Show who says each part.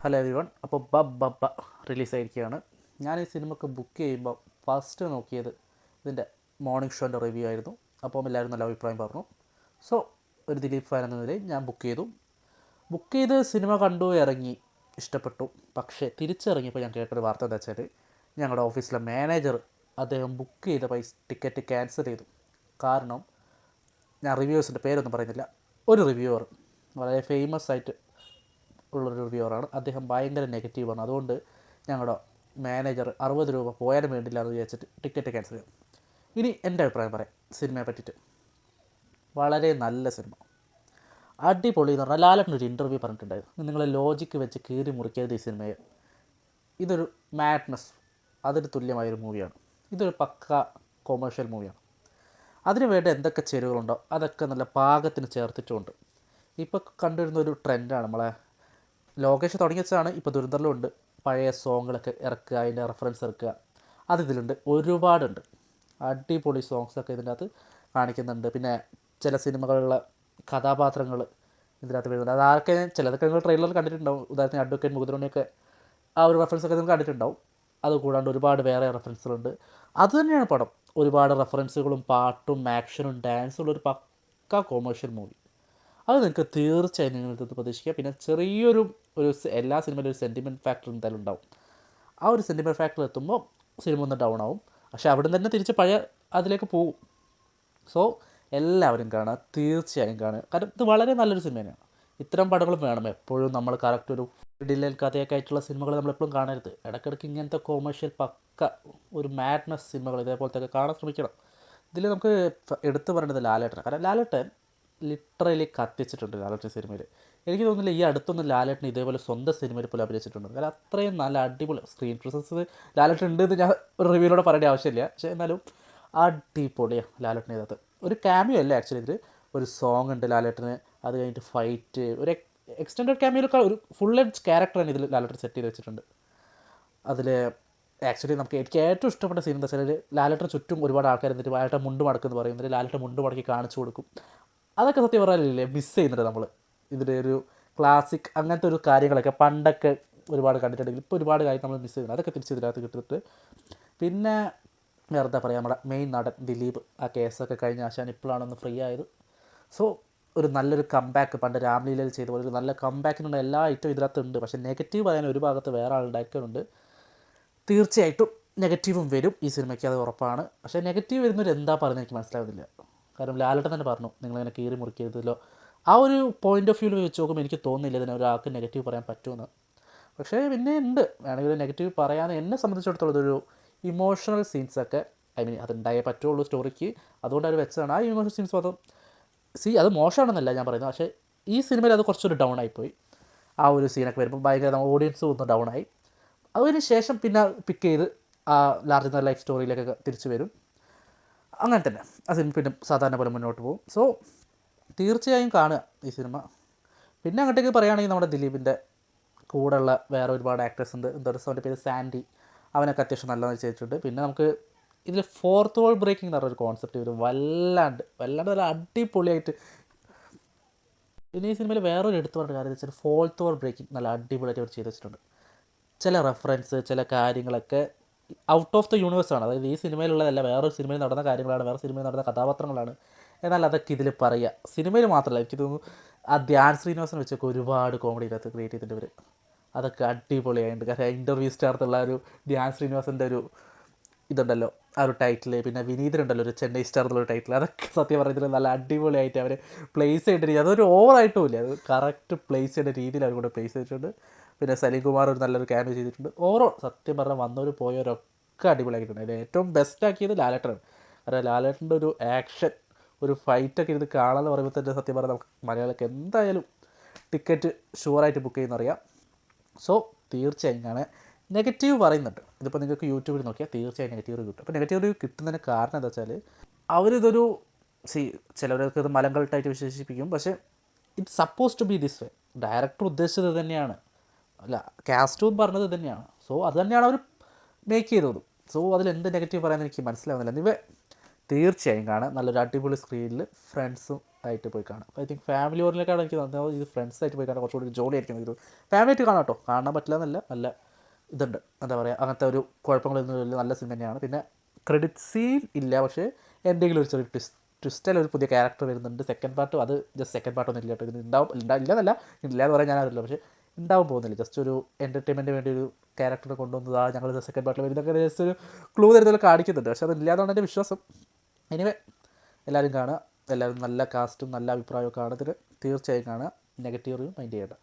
Speaker 1: Hello everyone. അപ്പോൾ ബബ്ബ റിലീസായിരിക്കുകയാണ്. ഞാൻ ഈ സിനിമക്ക് ബുക്ക് ചെയ്യുമ്പോൾ ഫസ്റ്റ് നോക്കിയത് ഇതിൻ്റെ മോർണിംഗ് ഷോൻ്റെ റിവ്യൂ ആയിരുന്നു. അപ്പം എല്ലാവരും നല്ല അഭിപ്രായം പറഞ്ഞു. സോ ഒരു ദിലീപ് ഫാൻ എന്ന നിലയിൽ ഞാൻ ബുക്ക് ചെയ്ത് സിനിമ കണ്ടു, ഇറങ്ങി, ഇഷ്ടപ്പെട്ടു. പക്ഷേ തിരിച്ചിറങ്ങിയപ്പോൾ ഞാൻ കേട്ടൊരു വാർത്ത എന്താ വെച്ചാൽ ഞങ്ങളുടെ ഓഫീസിലെ മാനേജർ അദ്ദേഹം ബുക്ക് ചെയ്ത ടിക്കറ്റ് ക്യാൻസൽ ചെയ്തു. കാരണം ഞാൻ റിവ്യൂസിൻ്റെ പേരൊന്നും പറയുന്നില്ല, ഒരു റിവ്യൂവർ വളരെ ഫേമസ് ആയിട്ട് ഉള്ളൊരു റിവ്യൂവറാണ്, അദ്ദേഹം ഭയങ്കര നെഗറ്റീവാണ്. അതുകൊണ്ട് ഞങ്ങളുടെ മാനേജർ 60 രൂപ പോയാലും വേണ്ടില്ല എന്ന് വിചാരിച്ചിട്ട് ടിക്കറ്റ് ക്യാൻസൽ ചെയ്തു. ഇനി എൻ്റെ അഭിപ്രായം പറയാം സിനിമയെ പറ്റിയിട്ട്. വളരെ നല്ല സിനിമ, അടിപൊളി എന്ന് പറഞ്ഞാൽ ലാലേട്ടനൊരു ഇൻ്റർവ്യൂ പറഞ്ഞിട്ടുണ്ടായിരുന്നു, നിങ്ങൾ ലോജിക്ക് വെച്ച് കീറി മുറിക്കരുത് ഈ സിനിമയെ, ഇതൊരു മാഡ്നസ്, അതിന് തുല്യമായൊരു മൂവിയാണ്, ഇതൊരു പക്ക കൊമേഴ്ഷ്യൽ മൂവിയാണ്. അതിന് വേണ്ട എന്തൊക്കെ ചേരുവകളുണ്ടോ അതൊക്കെ നല്ല പാകത്തിന് ചേർത്തിട്ടുമുണ്ട്. ഇപ്പോൾ കണ്ടുവരുന്ന ഒരു ട്രെൻഡാണ്, നമ്മളെ ലോകേഷ് തുടങ്ങി വെച്ചതാണ്, ഇപ്പോൾ ദുരന്തറിലുണ്ട്. പഴയ സോങ്ങുകളൊക്കെ ഇറക്കുക, അതിൻ്റെ റെഫറൻസ് ഇറക്കുക, ഇതിലുണ്ട്, ഒരുപാടുണ്ട്. അടിപൊളി സോങ്സൊക്കെ ഇതിൻ്റെ അകത്ത് കാണിക്കുന്നുണ്ട്. പിന്നെ ചില സിനിമകളിലുള്ള കഥാപാത്രങ്ങൾ ഇതിനകത്ത് വരുന്നുണ്ട്. അതൊക്കെ ചിലതൊക്കെ നിങ്ങൾ ട്രെയിലറിൽ കണ്ടിട്ടുണ്ടാവും. ഉദാഹരണത്തിന് അഡ്വക്കേറ്റ് മുകുന്ദനുണ്ണിയൊക്കെ ആ ഒരു റെഫറൻസൊക്കെ നിങ്ങൾ കണ്ടിട്ടുണ്ടാവും. അതുകൂടാണ്ട് ഒരുപാട് വേറെ റെഫറൻസുകളുണ്ട്. അതുതന്നെയാണ് പടം, ഒരുപാട് റെഫറൻസുകളും പാട്ടും ആക്ഷനും ഡാൻസും ഉള്ളൊരു പക്ക കൊമേഴ്ഷ്യൽ മൂവി. അത് നിങ്ങൾക്ക് തീർച്ചയായും നിങ്ങളിത് പ്രതീക്ഷിക്കുക. പിന്നെ ചെറിയൊരു എല്ലാ സിനിമയിലും ഒരു സെൻറ്റിമെൻറ്റ് ഫാക്ടർ എന്തായാലും ഉണ്ടാവും. ആ ഒരു സെൻറ്റിമെൻറ്റ് ഫാക്ടർ എത്തുമ്പോൾ സിനിമ ഒന്ന് ഡൗൺ ആവും. പക്ഷേ അവിടെ നിന്ന് തന്നെ തിരിച്ച് പഴയ അതിലേക്ക് പോകും. സോ എല്ലാവരും കാണുക, തീർച്ചയായും കാണുക. കാരണം ഇത് വളരെ നല്ലൊരു സിനിമ തന്നെയാണ്. ഇത്തരം പടങ്ങളും വേണം. എപ്പോഴും നമ്മൾ കറക്റ്റ് ഒരു ഡിലേൽ കഥയൊക്കെ ആയിട്ടുള്ള സിനിമകൾ നമ്മളെപ്പോഴും കാണരുത്. ഇടയ്ക്കിടയ്ക്ക് ഇങ്ങനത്തെ കൊമേഴ്ഷ്യൽ പക്ക ഒരു മാഡ്നസ് സിനിമകൾ ഇതേപോലത്തെ കാണാൻ ശ്രമിക്കണം. ഇതിൽ നമുക്ക് എടുത്തു പറയേണ്ടത് ലാലേട്ടനാണ്. കാരണം ലാലേട്ടൻ ലിറ്ററലി കത്തിച്ചിട്ടുണ്ട് ലാലേട്ടൻ സിനിമയിൽ. എനിക്ക് തോന്നുന്നില്ല ഈ അടുത്തൊന്നും ലാലേട്ടൻ ഇതേപോലെ സ്വന്തം സിനിമയിൽ പോലും അഭിനയിച്ചിട്ടുണ്ട്. കാരണം അത്രയും നല്ല അടിപൊളി സ്ക്രീൻ പ്രസൻസ് ലാലേട്ടൻ ഉണ്ട് എന്ന് ഞാൻ ഒരു റിവ്യൂലോടെ പറയേണ്ട ആവശ്യമില്ല. പക്ഷേ എന്നാലും അടിപൊളിയാണ് ലാലേട്ടൻ ഇതിനകത്ത്. ഒരു ക്യാമിയോ അല്ല ആക്ച്വലി, ഇതിൽ ഒരു സോങ് ഉണ്ട് ലാലേട്ടന്, അത് കഴിഞ്ഞിട്ട് ഫൈറ്റ്, ഒരു എക്സ്റ്റൻഡഡ് ക്യാമിയോയിലൊക്കെ ഒരു ഫുൾ എഡ്ജ് ക്യാരക്ടറാണ് ഇതിൽ ലാലേട്ടൻ സെറ്റ് ചെയ്ത് വെച്ചിട്ടുണ്ട്. അതിൽ ആക്ച്വലി എനിക്ക് ഏറ്റവും ഇഷ്ടപ്പെട്ട സീൻ എന്താ വെച്ചാൽ ലാലേട്ടന് ചുറ്റും ഒരുപാട് ആൾക്കാർ എന്നിട്ട് ലാലേട്ടൻ മുണ്ട് മടക്കുമെന്ന് പറയും, എന്നിട്ട് ലാലേട്ടൻ മുണ്ട് മടക്കി കാണിച്ചു കൊടുക്കും. അതൊക്കെ സത്യം പറയാനില്ലേ മിസ് ചെയ്യുന്നുണ്ട് നമ്മൾ. ഇതിൻ്റെ ഒരു ക്ലാസിക് അങ്ങനത്തെ ഒരു കാര്യങ്ങളൊക്കെ പണ്ടൊക്കെ ഒരുപാട് കണ്ടിട്ടുണ്ടെങ്കിൽ ഇപ്പോൾ ഒരുപാട് കാര്യം നമ്മൾ മിസ് ചെയ്യുന്നത്, അതൊക്കെ തിരിച്ച് ഇതിനകത്ത് കിട്ടിയിട്ട്. പിന്നെ വേറെ പറയുക, നമ്മുടെ മെയിൻ നടൻ ദിലീപ് ആ കേസൊക്കെ കഴിഞ്ഞ ആശാൻ ഇപ്പോഴാണൊന്ന് ഫ്രീ ആയത്. സോ ഒരു നല്ലൊരു കംബാക്ക്, പണ്ട് രാംലീലയിൽ ചെയ്ത പോലെ ഒരു നല്ല കംബാക്കിനുള്ള എല്ലാ ഐറ്റവും ഇതിനകത്തുണ്ട്. പക്ഷേ നെഗറ്റീവ് പറയാൻ ഒരു ഭാഗത്ത് വേറെ ആളുണ്ടാക്കുന്നുണ്ട്. തീർച്ചയായിട്ടും നെഗറ്റീവും വരും ഈ സിനിമയ്ക്ക്, അത് ഉറപ്പാണ്. പക്ഷേ നെഗറ്റീവ് വരുന്നവർ എന്താ പറയുന്നത് എനിക്ക് മനസ്സിലാവുന്നില്ല. കാരണം ലാലേട്ടൻ തന്നെ പറഞ്ഞു നിങ്ങളിങ്ങനെ കീറി മുറിക്കരുതല്ലോ. ആ ഒരു പോയിൻ്റ് ഓഫ് വ്യൂവിൽ വെച്ച് നോക്കുമ്പോൾ എനിക്ക് തോന്നുന്നില്ല ഇതിന് ഒരാൾക്ക് നെഗറ്റീവ് പറയാൻ പറ്റുമെന്ന്. പക്ഷേ പിന്നെ ഉണ്ട്, വേണമെങ്കിൽ നെഗറ്റീവ് പറയാൻ എന്നെ സംബന്ധിച്ചിടത്തോളം ഇതൊരു ഇമോഷണൽ സീൻസൊക്കെ അതുണ്ടായേ പറ്റുള്ളൂ സ്റ്റോറിക്ക്, അതുകൊണ്ട് അവർ വെച്ചതാണ്. ആ ഇമോഷണൽ സീൻസ് മാത്രം അത് മോശമാണെന്നല്ല ഞാൻ പറയുന്നത്. പക്ഷേ ഈ സിനിമയിൽ അത് കുറച്ചൊരു ഡൗൺ ആയിപ്പോയി. ആ ഒരു സീനൊക്കെ വരുമ്പോൾ ഭയങ്കര ഓഡിയൻസ് ഒന്ന് ഡൗൺ ആയി. അതിന് ശേഷം പിന്നെ പിക്ക് ചെയ്ത് ആ ലാർജർ ദാൻ ലൈഫ് സ്റ്റോറിയിലേക്കൊക്കെ തിരിച്ചു വരും. അങ്ങനെ തന്നെ ആ സിനിമ പിന്നെ സാധാരണ പോലെ മുന്നോട്ട് പോകും. സോ തീർച്ചയായും കാണുക ഈ സിനിമ. പിന്നെ അങ്ങോട്ടേക്ക് പറയുകയാണെങ്കിൽ നമ്മുടെ ദിലീപിൻ്റെ കൂടെയുള്ള വേറെ ഒരുപാട് ആക്ടേഴ്സ് ഉണ്ട്. എന്താ പറയുക, അവൻ്റെ പേര് സാൻഡി, അവനൊക്കെ അത്യാവശ്യം നല്ലതെന്ന് ചെയ്തിട്ടുണ്ട്. പിന്നെ നമുക്ക് ഇതിൽ ഫോർത്ത് വാൾ ബ്രേക്കിംഗ് എന്ന് പറഞ്ഞൊരു കോൺസെപ്റ്റ് വരും, വല്ലാണ്ട് നല്ല അടിപൊളിയായിട്ട്. പിന്നെ ഈ സിനിമയിൽ വേറൊരു എടുത്തു പറഞ്ഞ കാര്യം വെച്ചാൽ ഫോർത്ത് വാൾ ബ്രേക്കിംഗ് നല്ല അടിപൊളിയായിട്ട് അവർ ചെയ്ത് വെച്ചിട്ടുണ്ട്. ചില റെഫറൻസ്, ചില കാര്യങ്ങളൊക്കെ ഔട്ട് ഓഫ് ദ യൂണിവേഴ്സാണ്. അതായത് ഈ സിനിമയിലുള്ളതല്ല, വേറൊരു സിനിമയിൽ നടന്ന കാര്യങ്ങളാണ്, വേറെ സിനിമയിൽ നടന്ന കഥാപാത്രങ്ങളാണ്. എന്നാൽ അതൊക്കെ ഇതിൽ പറയുക. സിനിമയിൽ മാത്രമല്ല, എനിക്ക് തോന്നുന്നു ആ ധ്യാൻ ശ്രീനിവാസനെ വെച്ചൊക്കെ ഒരുപാട് കോമഡി ഇതിനകത്ത് ക്രിയേറ്റ് ചെയ്തിട്ടുണ്ട്. അതൊക്കെ അടിപൊളിയായിട്ടുണ്ട്. കാരണം ഇൻ്റർവ്യൂ സ്റ്റാർത്തുള്ള ഒരു ധ്യാൻ ശ്രീനിവാസൻ്റെ ഒരു ഇതുണ്ടല്ലോ, ആ ഒരു ടൈറ്റിൽ. പിന്നെ വിനീതനുണ്ടല്ലോ ഒരു ചെന്നൈ സ്റ്റാർ എന്നുള്ള ടൈറ്റിൽ, അതൊക്കെ സത്യം പറഞ്ഞിട്ട് നല്ല അടിപൊളിയായിട്ട് അവർ പ്ലേസ് ചെയ്യേണ്ട രീതി, അതൊരു ഓവറായിട്ടും ഇല്ല, അത് കറക്റ്റ് പ്ലേസ് ചെയ്യേണ്ട രീതിയിൽ അവർ കൂടെ പ്ലേസ് ചെയ്തിട്ടുണ്ട്. പിന്നെ സലീം കുമാർ ഒരു നല്ലൊരു ക്യാമിയോ ചെയ്തിട്ടുണ്ട്. ഓവറോൾ സത്യം പറഞ്ഞാൽ വന്നവർ പോയവരൊക്കെ അടിപൊളിയാക്കിയിട്ടുണ്ട്. അതിൽ ഏറ്റവും ബെസ്റ്റാക്കിയത് ലാലേട്ടനാണ്. കാരണം ലാലേട്ടൻ്റെ ഒരു ആക്ഷൻ, ഒരു ഫൈറ്റൊക്കെ ഇരുന്ന് കാണാമെന്ന് പറയുമ്പോൾ തന്നെ സത്യം പറഞ്ഞാൽ നമുക്ക് മലയാളിക്ക് എന്തായാലും ടിക്കറ്റ് ഷുവറായിട്ട് ബുക്ക് ചെയ്യുന്നറിയാം. സോ തീർച്ചയായും ഞാൻ നെഗറ്റീവ് പറയുന്നുണ്ട്. ഇതിപ്പോൾ നിങ്ങൾക്ക് യൂട്യൂബിൽ നോക്കിയാൽ തീർച്ചയായും നെഗറ്റീവ് റിവ്യൂ കിട്ടും. അപ്പോൾ നെഗറ്റീവ് റിവ്യൂ കിട്ടുന്നതിന് കാരണം എന്താ വെച്ചാൽ അവരിതൊരു ചിലവരൊക്കെ ഇത് മലങ്കൾട്ടായിട്ട് വിശേഷിപ്പിക്കും. പക്ഷേ it suppose to be this way. Director ഉദ്ദേശിച്ചത് തന്നെയാണ്, അല്ല കാസ്റ്റും പറഞ്ഞത് തന്നെയാണ്. സോ അത് തന്നെയാണ് അവർ മേക്ക് ചെയ്തത്. സോ അതിലെന്ത് നെഗറ്റീവ് പറയാൻ എനിക്ക് മനസ്സിലാവുന്നില്ല. തീർച്ചയായും കാണാൻ നല്ലൊരു അടിപൊളി സ്ക്രീനിൽ ഫ്രണ്ട്സും ആയിട്ട് പോയി കാണാം. ഐ തിങ്ക് ഫാമിലി ഓറിയൻറ്റേക്കാണ് എനിക്ക് തോന്നുന്നത്. ഇത് ഫ്രണ്ട്സായിട്ട് പോയി കാണാൻ കുറച്ചുകൂടി ജോളി ആയിരിക്കും ഇത്. ഫാമിലി ആയിട്ട് കാണാം കേട്ടോ, കാണാൻ പറ്റില്ല എന്നല്ല, നല്ല ഇതുണ്ട്, എന്താ പറയുക, അങ്ങനത്തെ ഒരു കുഴപ്പങ്ങളൊന്നും നല്ല സിനിമ തന്നെയാണ്. പിന്നെ ക്രെഡിറ്റ് സീൻ ഇല്ല, പക്ഷേ എന്തെങ്കിലും ഒരു ചെറിയ ട്വിസ്റ്റിൽ ഒരു പുതിയ ക്യാരക്ടർ വരുന്നുണ്ട്. സെക്കൻഡ് പാർട്ടും അത് ജസ്റ്റ് സെക്കൻഡ് പാർട്ടൊന്നും ഇല്ല കേട്ടോ, ഇത് ഇല്ലെന്നല്ല, ഇല്ല എന്ന് പറയാൻ ഞാനറിയില്ല, പക്ഷേ ഉണ്ടാവും പോകുന്നില്ല. ജസ്റ്റ് ഒരു എൻ്റർടൈൻമെൻറ്റ് വേണ്ടി ഒരു ക്യാരക്ടറെ കൊണ്ടുവന്നതാ ഞങ്ങൾ സെക്കൻഡ് പാർട്ടിൽ വരുന്നതൊക്കെ ജസ്റ്റ് ഒരു ക്ലൂ തരുന്നതിൽ കാണിക്കുന്നുണ്ട്, പക്ഷേ അതില്ലാന്നാണ് എൻ്റെ വിശ്വാസം. എനിവേ എല്ലാവരും കാണുക, എല്ലാവരും നല്ല കാസ്റ്റും നല്ല അഭിപ്രായമൊക്കെ ആണ് ഇതിൽ, തീർച്ചയായും കാണുക. നെഗറ്റീവ് റിവ്യൂ മൈൻഡ് ചെയ്യേണ്ട.